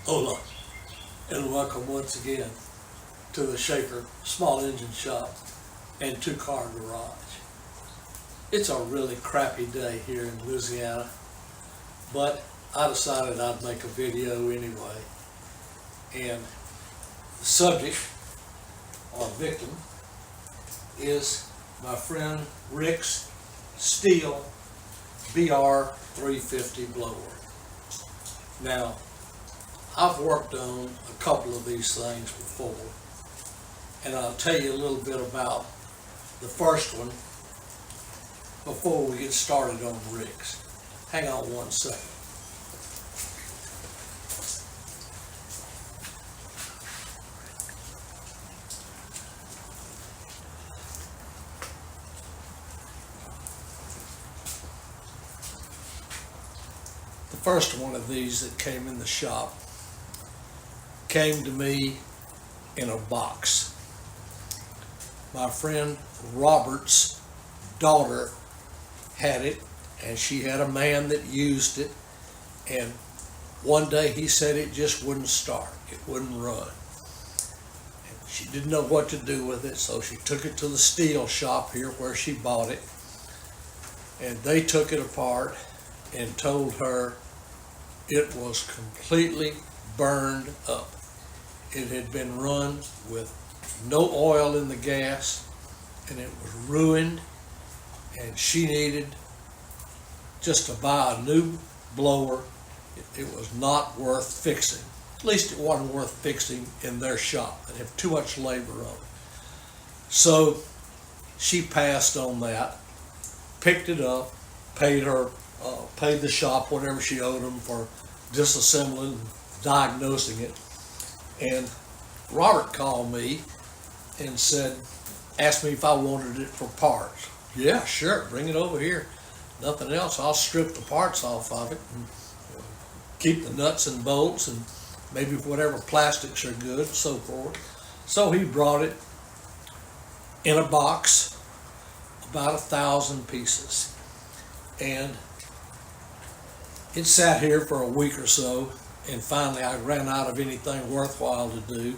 Hola, and welcome once again to the Shaker Small Engine Shop and Two-Car Garage. It's a really crappy day here in Louisiana, but I decided I'd make a video anyway. And the subject, or victim, is my friend Rick's Stihl BR 350 blower. Now, I've worked on a couple of these things before, and I'll tell you a little bit about the first one before we get started on Rick's. Hang on one second. The first one of these that came in the shop came to me in a box. My friend Robert's daughter had it, and she had a man that used it, and one day he said it just wouldn't start, it wouldn't run. And she didn't know what to do with it, so she took it to the Stihl shop here where she bought it, and they took it apart and told her it was completely burned up. It had been run with no oil in the gas, and it was ruined, and she needed just to buy a new blower. It was not worth fixing. At least it wasn't worth fixing in their shop. They'd have too much labor on it. So she passed on that, picked it up, paid the shop whatever she owed them for disassembling and diagnosing it. And Robert called me and asked me if I wanted it for parts. Yeah, sure, bring it over here. Nothing else, I'll strip the parts off of it and keep the nuts and bolts and maybe whatever plastics are good and so forth. So he brought it in a box, about 1,000 pieces. And it sat here for a week or so, and finally I ran out of anything worthwhile to do,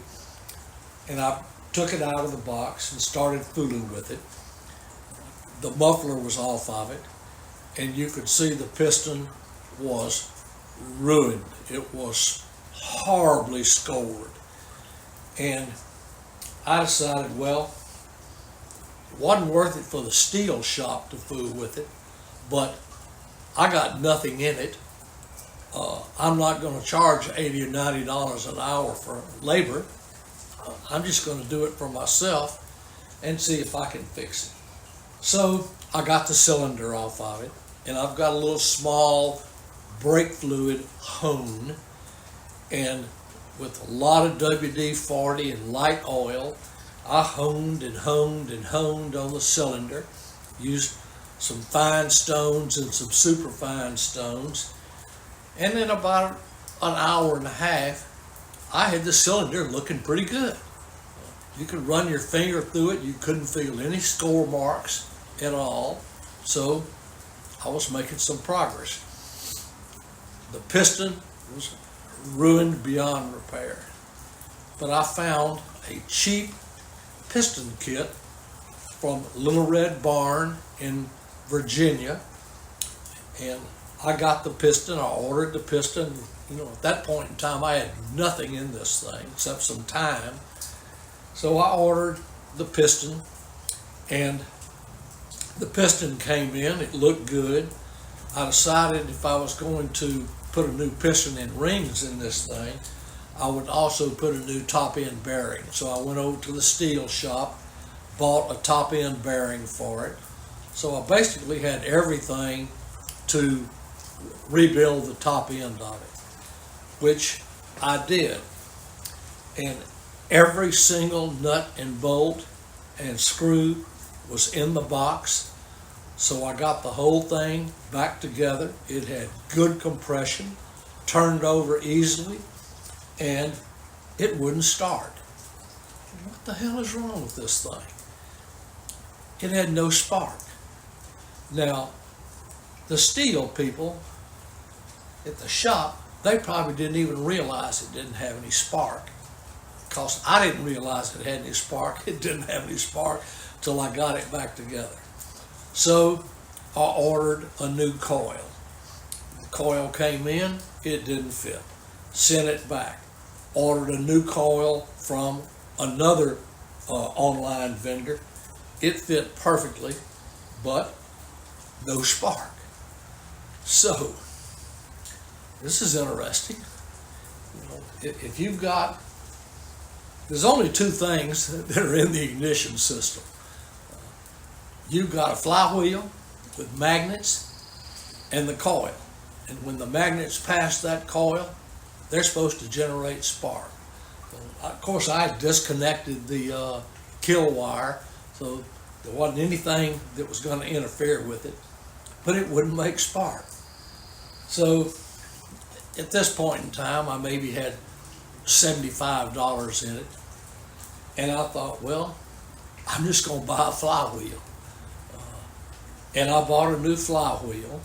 and I took it out of the box and started fooling with it. The muffler was off of it, and you could see the piston was ruined. It was horribly scored. And I decided, well, it wasn't worth it for the Stihl shop to fool with it, but I got nothing in it. I'm not going to charge $80 or $90 an hour for labor. I'm just going to do it for myself and see if I can fix it. So I got the cylinder off of it, and I've got a little small brake fluid hone, and with a lot of WD-40 and light oil, I honed and honed and honed on the cylinder, used some fine stones and some super fine stones, and in about an hour and a half, I had the cylinder looking pretty good. You could run your finger through it, you couldn't feel any score marks at all, so I was making some progress. The piston was ruined beyond repair, but I found a cheap piston kit from Little Red Barn in Virginia, and I got the piston. I ordered the piston. You know, at that point in time, I had nothing in this thing except some time. So I ordered the piston, and the piston came in. It looked good. I decided if I was going to put a new piston and rings in this thing, I would also put a new top end bearing. So I went over to the Stihl shop, bought a top end bearing for it. So I basically had everything to rebuild the top end of it, which I did. And every single nut and bolt and screw was in the box. So I got the whole thing back together. It had good compression, turned over easily, and it wouldn't start. What the hell is wrong with this thing? It had no spark. Now, the Stihl people at the shop, they probably didn't even realize it didn't have any spark. Because I didn't realize it had any spark. It didn't have any spark till I got it back together. So I ordered a new coil. The coil came in, it didn't fit. Sent it back. Ordered a new coil from another online vendor. It fit perfectly, but no spark. So this is interesting. You know, if you've got, there's only two things that are in the ignition system. You've got a flywheel with magnets and the coil. And when the magnets pass that coil, they're supposed to generate spark. Of course, I disconnected the kill wire, so there wasn't anything that was going to interfere with it, but it wouldn't make spark. So at this point in time, I maybe had $75 in it, and I thought, well, I'm just going to buy a flywheel. And I bought a new flywheel.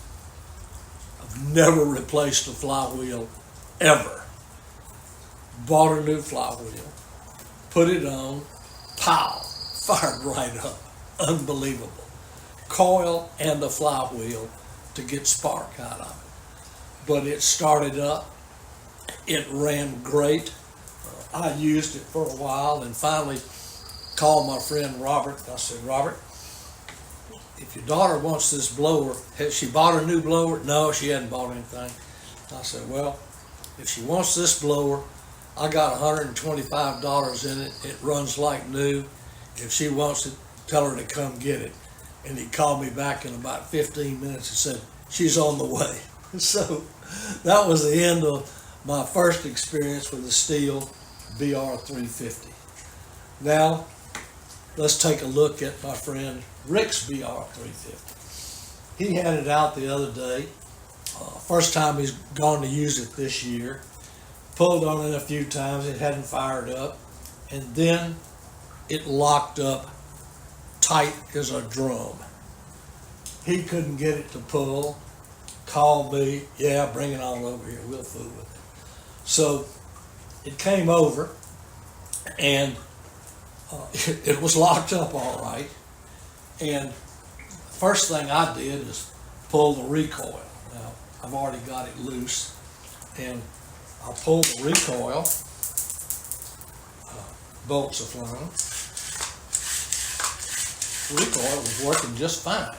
I've never replaced a flywheel ever. Bought a new flywheel, put it on, pow, fired right up. Unbelievable. Coil and the flywheel to get spark out of it. But it started up. It ran great. I used it for a while and finally called my friend Robert. I said, Robert, if your daughter wants this blower, has she bought a new blower? No, she hadn't bought anything. I said, well, if she wants this blower, I got $125 in it. It runs like new. If she wants it, tell her to come get it. And he called me back in about 15 minutes and said, she's on the way. So that was the end of my first experience with the Stihl BR 350. Now, let's take a look at my friend Rick's BR 350. He had it out the other day. First time he's gone to use it this year. Pulled on it a few times, it hadn't fired up, and then it locked up tight as a drum. He couldn't get it to pull. Called me, yeah, bring it on over here, we'll fool with it. So it came over, and it was locked up all right. And first thing I did is pull the recoil. Now, I've already got it loose, and I'll pull the recoil, bolts are flying. The recoil was working just fine,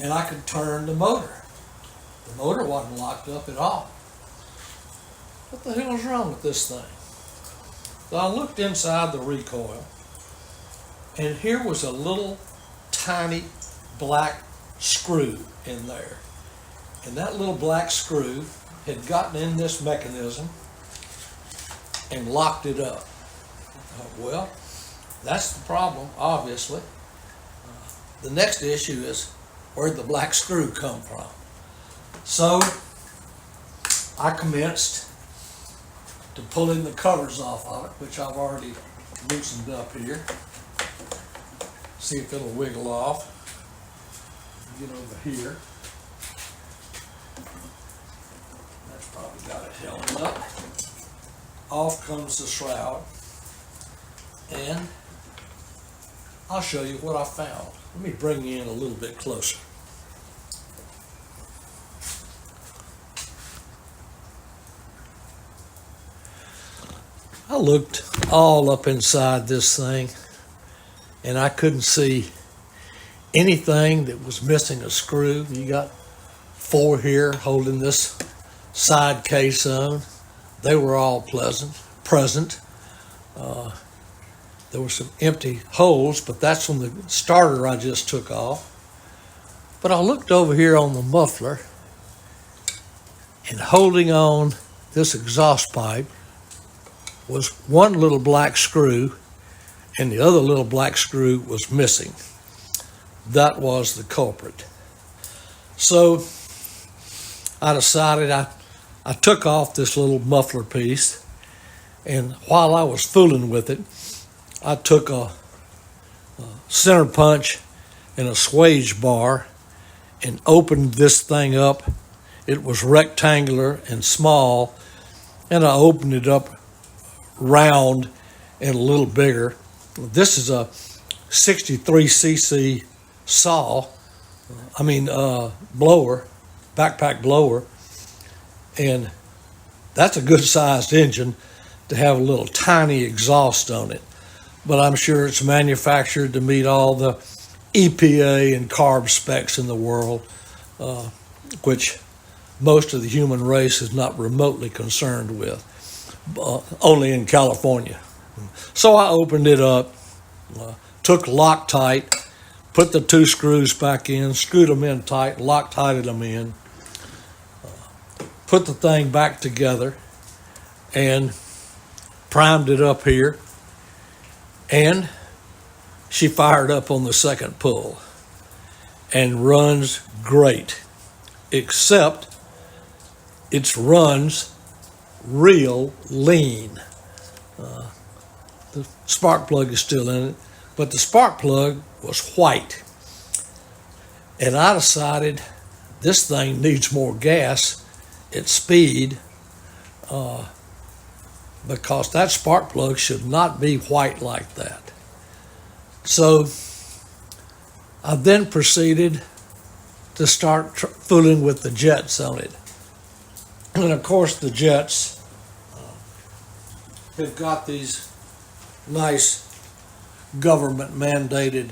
and I could turn the motor. The motor wasn't locked up at all. What the hell is wrong with this thing? So I looked inside the recoil, and here was a little tiny black screw in there. And that little black screw had gotten in this mechanism and locked it up. Well, that's the problem, obviously. The next issue is, where'd the black screw come from? So I commenced to pulling the covers off of it, which I've already loosened up here. See if it'll wiggle off. Get over here. That's probably got it held up. Off comes the shroud. And I'll show you what I found. Let me bring you in a little bit closer. I looked all up inside this thing, and I couldn't see anything that was missing a screw. You got 4 here holding this side case on. They were all present. There were some empty holes, but that's from the starter I just took off. But I looked over here on the muffler, and holding on this exhaust pipe was one little black screw, and the other little black screw was missing. That was the culprit. So I decided I took off this little muffler piece, and while I was fooling with it, I took a center punch and a swage bar and opened this thing up it was rectangular and small, and I opened it up round and a little bigger. This is a 63cc saw, blower, backpack blower, and that's a good sized engine to have a little tiny exhaust on it. But I'm sure it's manufactured to meet all the EPA and carb specs in the world, which most of the human race is not remotely concerned with, only in California. So I opened it up, took Loctite, put the 2 screws back in, screwed them in tight, Loctited them in, put the thing back together, and primed it up here, and she fired up on the second pull and runs great, except it runs real lean. The spark plug is still in it, but the spark plug was white. And I decided this thing needs more gas at speed, because that spark plug should not be white like that. So I then proceeded to start fooling with the jets on it. And of course the jets have got these nice government mandated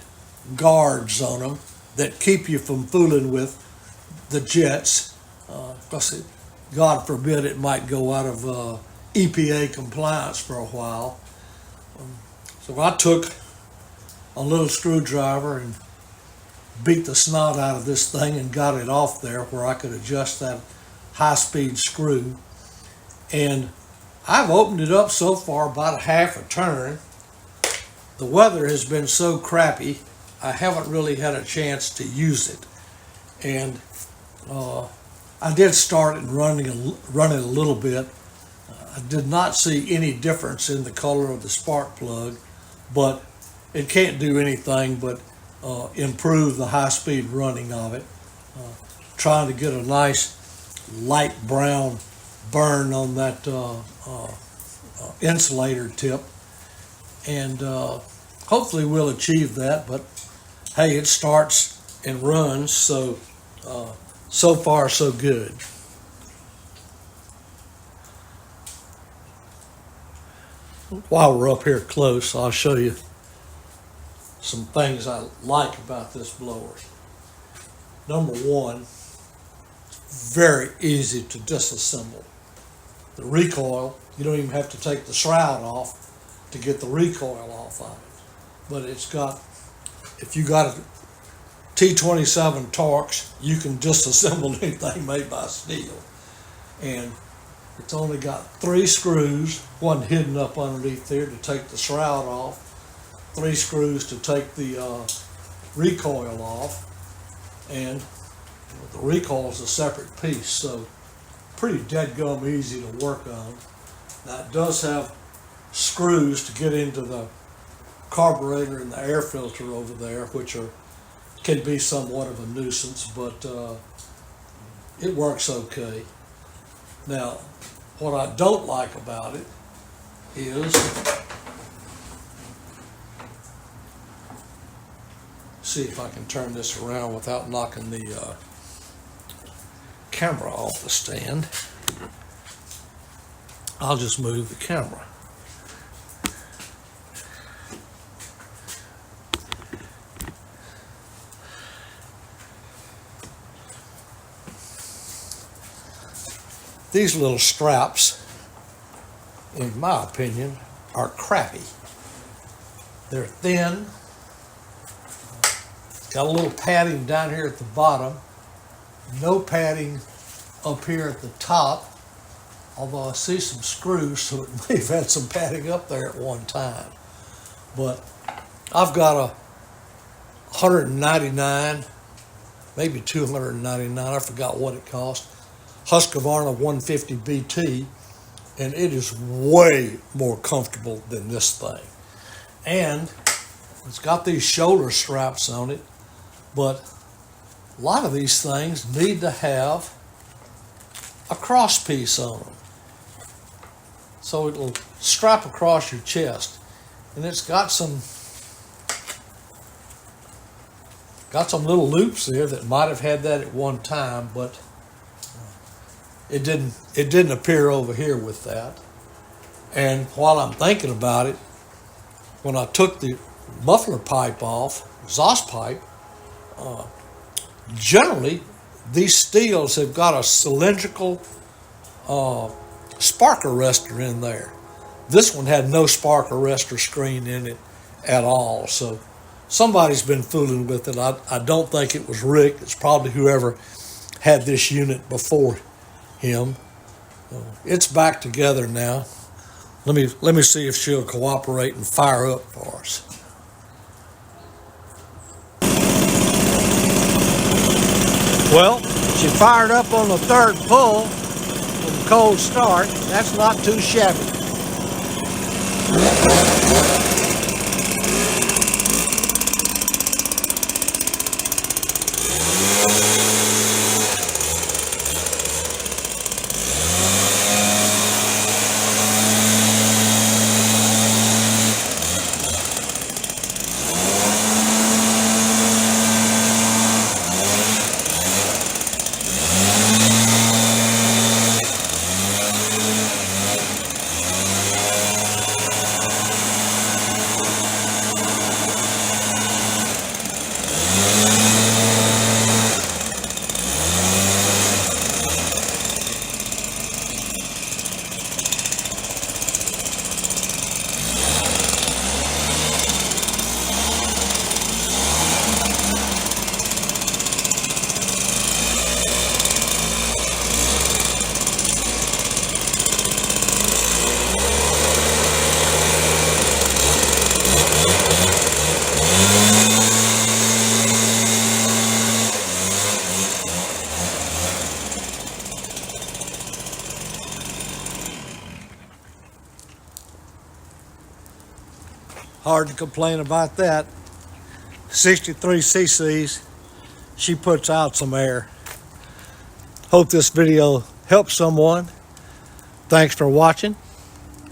guards on them that keep you from fooling with the jets, because God forbid it might go out of EPA compliance for a while. So I took a little screwdriver and beat the snot out of this thing and got it off there where I could adjust that high-speed screw. And I've opened it up so far about a half a turn. The weather has been so crappy, I haven't really had a chance to use it. And I did start it running a little bit. I did not see any difference in the color of the spark plug, but it can't do anything but improve the high-speed running of it. Trying to get a nice light brown burn on that insulator tip, and hopefully we'll achieve that. But hey, it starts and runs, so so far so good. While we're up here close, I'll show you some things I like about this blower. Number one, very easy to disassemble. The recoil, you don't even have to take the shroud off to get the recoil off of it. But it's got, if you got a T27 Torx, you can disassemble anything made by Stihl. And it's only got 3 screws, one hidden up underneath there to take the shroud off, 3 screws to take the recoil off, and the recoil is a separate piece, so pretty deadgum easy to work on. Now it does have screws to get into the carburetor and the air filter over there, which can be somewhat of a nuisance, but it works okay. Now, what I don't like about it is, see if I can turn this around without knocking the camera off the stand. I'll just move the camera. These little straps, in my opinion, are crappy. They're thin, got a little padding down here at the bottom, no padding up here at the top, although I see some screws, so it may have had some padding up there at one time. But I've got a 199, maybe 299, I forgot what it cost, Husqvarna 150 BT, and it is way more comfortable than this thing. And it's got these shoulder straps on it, but a lot of these things need to have a cross piece on them. So it'll strap across your chest. And it's got some little loops there that might have had that at one time, but it didn't appear over here with that. And while I'm thinking about it, when I took the muffler pipe off, exhaust pipe, generally these Stihls have got a cylindrical spark arrestor in there. This one had no spark arrestor screen in it at all, so somebody's been fooling with it. I don't think it was Rick. It's probably whoever had this unit before him. It's back together now. Let me see if she'll cooperate and fire up for us. Well, she fired up on the third pull with a cold start. That's not too shabby. Hard to complain about that. 63 cc's, she puts out some air. Hope this video helps someone. Thanks for watching.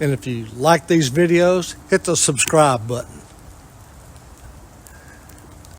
And if you like these videos, hit the subscribe button.